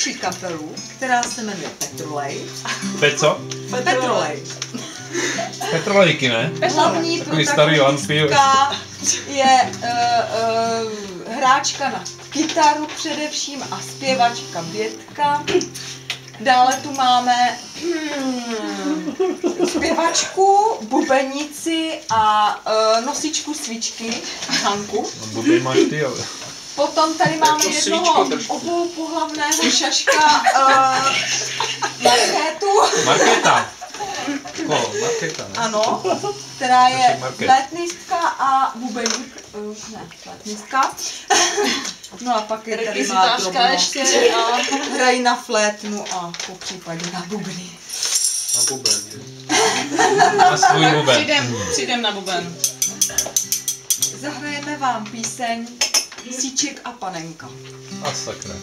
tvůrčí kapelu, která se jmenuje Petrolej. Co? Petrolej. Petrolejky, ne? Hlavní Takový starý protagonistka je hráčka na kytaru především a zpěvačka Bětka. Dále tu máme zpěvačku, bubenici a nosičku svíčky, Hanku. Bubeň máš ty, ale... Potom tady máme jednoho oboupohlavného šaška Markétu. Markéta. Markéta, ne? Ano, která je flétnistka a bubeník, ne, flétnistka. No a pak je tady má ještě a hrají na flétnu a po případě na bubny. Na buben. Na svůj buben. Přijdem na buben. Zahrajeme vám píseň Síček a panenka. A sakra.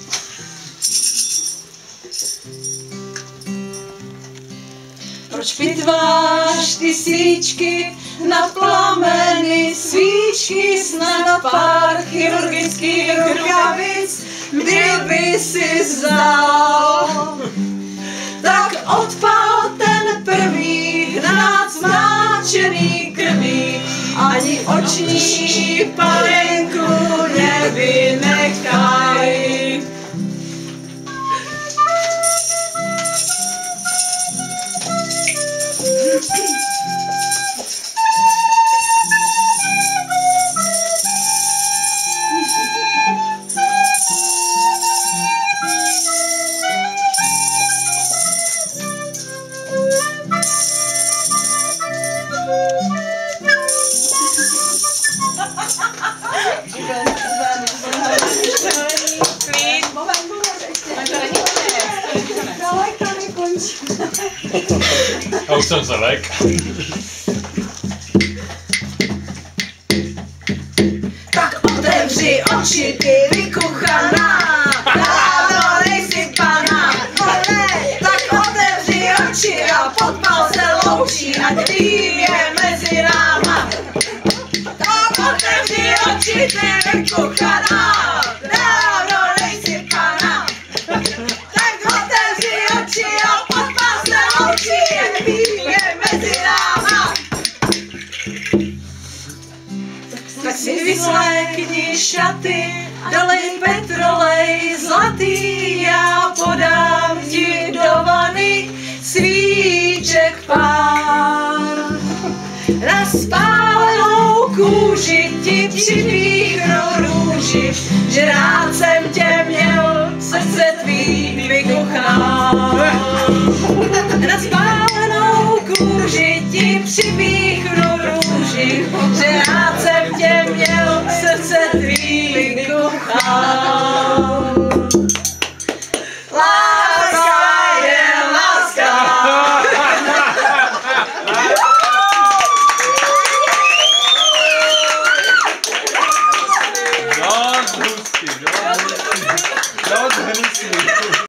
Proč pitváš ty síčky na plameny, svíčky snad pár chirurgických rukavic, kdyby si vzal, tak odpal ten první hnát zmáčený krví, ani oční panenku nevynechaj. A už jsem se lek. Tak otevři oči, ty vykuchaná, dávno nejsi pana, tak otevři oči a podpal se loučí, ať tým je mezi náma. Tak otevři oči, ty vykuchaná, dávno nejsi pana, tak otevři oči a podpal se loučí, ať tým je mezi náma. Tak si vyslékni šaty, dolej petrolej zlatý, já podám ti do vany svíček pár. Na spálenou kůži ti připíchnu růži, že rád jsem tě měl, srdce tvý vykuchá. Na spálenou kůži ti připíchnu růži, že rád jsem tě měl, srdce tvý vykuchá.